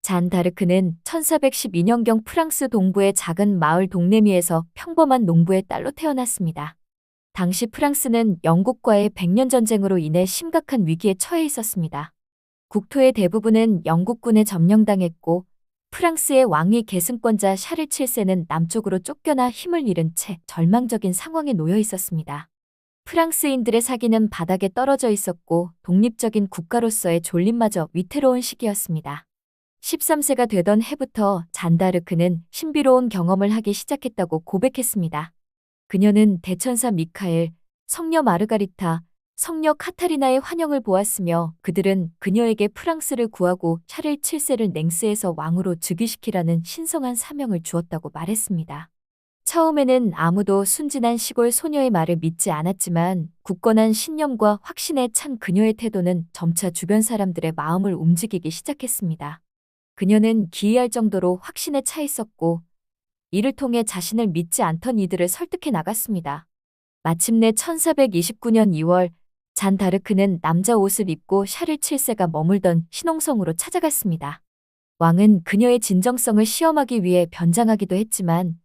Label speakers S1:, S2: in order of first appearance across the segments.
S1: 잔 다르크는 1412년경 프랑스 동부의 작은 마을 동네미에서 평범한 농부의 딸로 태어났습니다. 당시 프랑스는 영국과의 백년 전쟁으로 인해 심각한 위기에 처해 있었습니다. 국토의 대부분은 영국군에 점령당했고 프랑스의 왕위 계승권자 샤를 7세는 남쪽으로 쫓겨나 힘을 잃은 채 절망적인 상황에 놓여 있었습니다. 프랑스인들의 사기는 바닥에 떨어져 있었고 독립적인 국가로서의 존립마저 위태로운 시기였습니다. 13세가 되던 해부터 잔다르크는 신비로운 경험을 하기 시작했다고 고백했습니다. 그녀는 대천사 미카엘, 성녀 마르가리타, 성녀 카타리나의 환영을 보았으며 그들은 그녀에게 프랑스를 구하고 샤를 7세를 냉스에서 왕으로 즉위시키라는 신성한 사명을 주었다고 말했습니다. 처음에는 아무도 순진한 시골 소녀의 말을 믿지 않았지만 굳건한 신념과 확신에 찬 그녀의 태도는 점차 주변 사람들의 마음을 움직이기 시작했습니다. 그녀는 기이할 정도로 확신에 차 있었고 이를 통해 자신을 믿지 않던 이들을 설득해 나갔습니다. 마침내 1429년 2월 잔 다르크는 남자 옷을 입고 샤를 7세가 머물던 신홍성으로 찾아갔습니다. 왕은 그녀의 진정성을 시험하기 위해 변장하기도 했지만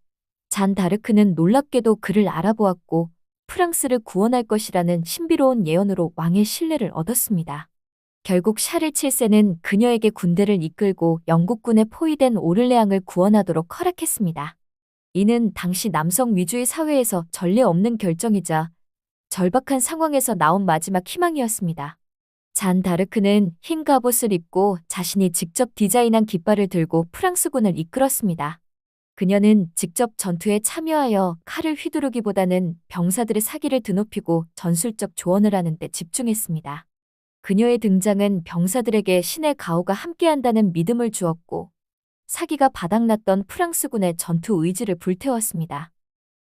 S1: 잔 다르크는 놀랍게도 그를 알아보았고 프랑스를 구원할 것이라는 신비로운 예언으로 왕의 신뢰를 얻었습니다. 결국 샤를 7세는 그녀에게 군대를 이끌고 영국군에 포위된 오를레앙을 구원하도록 허락했습니다. 이는 당시 남성 위주의 사회에서 전례 없는 결정이자 절박한 상황에서 나온 마지막 희망이었습니다. 잔 다르크는 흰 갑옷을 입고 자신이 직접 디자인한 깃발을 들고 프랑스군을 이끌었습니다. 그녀는 직접 전투에 참여하여 칼을 휘두르기보다는 병사들의 사기를 드높이고 전술적 조언을 하는 데 집중했습니다. 그녀의 등장은 병사들에게 신의 가호가 함께한다는 믿음을 주었고 사기가 바닥났던 프랑스군의 전투 의지를 불태웠습니다.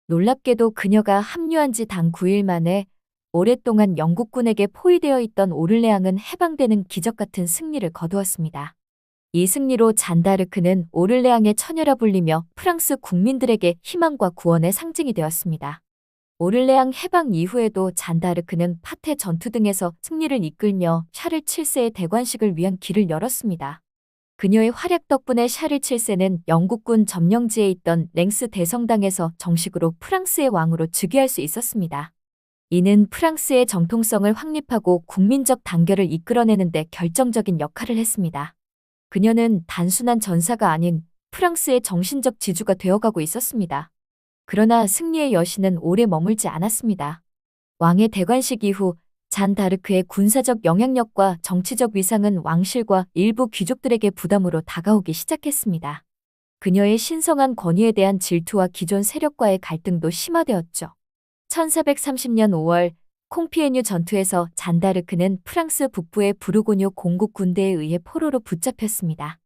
S1: 놀랍게도 그녀가 합류한 지 단 9일 만에 오랫동안 영국군에게 포위되어 있던 오를레앙은 해방되는 기적 같은 승리를 거두었습니다. 이 승리로 잔다르크는 오를레앙의 처녀라 불리며 프랑스 국민들에게 희망과 구원의 상징이 되었습니다. 오를레앙 해방 이후에도 잔다르크는 파테 전투 등에서 승리를 이끌며 샤를 7세의 대관식을 위한 길을 열었습니다. 그녀의 활약 덕분에 샤를 7세는 영국군 점령지에 있던 랭스 대성당에서 정식으로 프랑스의 왕으로 즉위할 수 있었습니다. 이는 프랑스의 정통성을 확립하고 국민적 단결을 이끌어내는 데 결정적인 역할을 했습니다. 그녀는 단순한 전사가 아닌 프랑스의 정신적 지주가 되어가고 있었습니다. 그러나 승리의 여신은 오래 머물지 않았습니다. 왕의 대관식 이후 잔 다르크의 군사적 영향력과 정치적 위상은 왕실과 일부 귀족들에게 부담으로 다가오기 시작했습니다. 그녀의 신성한 권위에 대한 질투와 기존 세력과의 갈등도 심화되었죠. 1430년 5월 콩피에뉴 전투에서 잔 다르크는 프랑스 북부의 부르고뉴 공국 군대에 의해 포로로 붙잡혔습니다.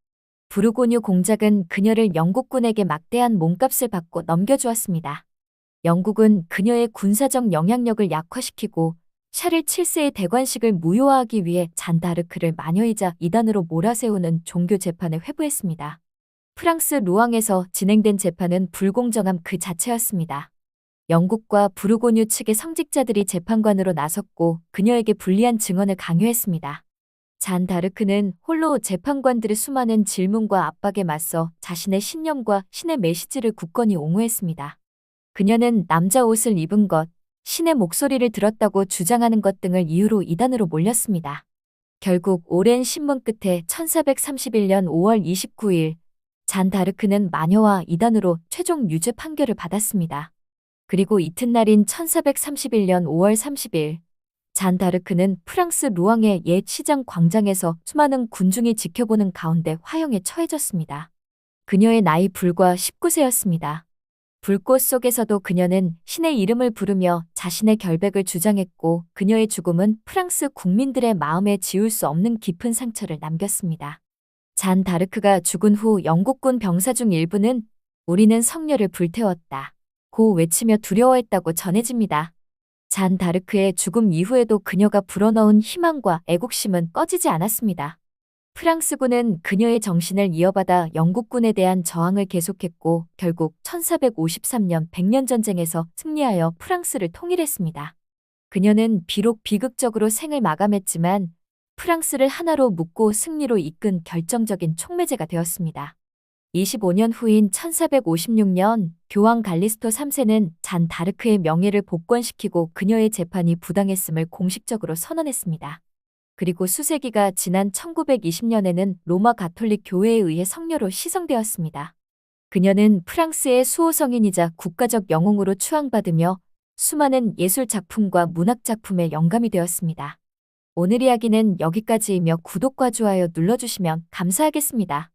S1: 부르고뉴 공작은 그녀를 영국군에게 막대한 몸값을 받고 넘겨주었습니다. 영국은 그녀의 군사적 영향력을 약화시키고 샤를 7세의 대관식을 무효화하기 위해 잔 다르크를 마녀이자 이단으로 몰아세우는 종교 재판을 회부했습니다. 프랑스 루앙에서 진행된 재판은 불공정함 그 자체였습니다. 영국과 부르고뉴 측의 성직자들이 재판관으로 나섰고 그녀에게 불리한 증언을 강요했습니다. 잔 다르크는 홀로 재판관들의 수많은 질문과 압박에 맞서 자신의 신념과 신의 메시지를 굳건히 옹호했습니다. 그녀는 남자 옷을 입은 것, 신의 목소리를 들었다고 주장하는 것 등을 이유로 이단으로 몰렸습니다. 결국 오랜 신문 끝에 1431년 5월 29일 잔 다르크는 마녀와 이단으로 최종 유죄 판결을 받았습니다. 그리고 이튿날인 1431년 5월 30일 잔 다르크는 프랑스 루앙의 옛 시장 광장에서 수많은 군중이 지켜보는 가운데 화형에 처해졌습니다. 그녀의 나이 불과 19세였습니다. 불꽃 속에서도 그녀는 신의 이름을 부르며 자신의 결백을 주장했고 그녀의 죽음은 프랑스 국민들의 마음에 지울 수 없는 깊은 상처를 남겼습니다. 잔 다르크가 죽은 후 영국군 병사 중 일부는 우리는 성녀를 불태웠다 고 외치며 두려워했다고 전해집니다. 잔 다르크의 죽음 이후에도 그녀가 불어넣은 희망과 애국심은 꺼지지 않았습니다. 프랑스군은 그녀의 정신을 이어받아 영국군에 대한 저항을 계속했고 결국 1453년 백년전쟁에서 승리하여 프랑스를 통일했습니다. 그녀는 비록 비극적으로 생을 마감했지만 프랑스를 하나로 묶고 승리로 이끈 결정적인 촉매제가 되었습니다. 25년 후인 1456년 교황 갈리스토 3세는 잔 다르크의 명예를 복권시키고 그녀의 재판이 부당했음을 공식적으로 선언했습니다. 그리고 수세기가 지난 1920년에는 로마 가톨릭 교회에 의해 성녀로 시성되었습니다. 그녀는 프랑스의 수호성인이자 국가적 영웅으로 추앙받으며 수많은 예술 작품과 문학 작품의 영감이 되었습니다. 오늘 이야기는 여기까지이며 구독과 좋아요 눌러주시면 감사하겠습니다.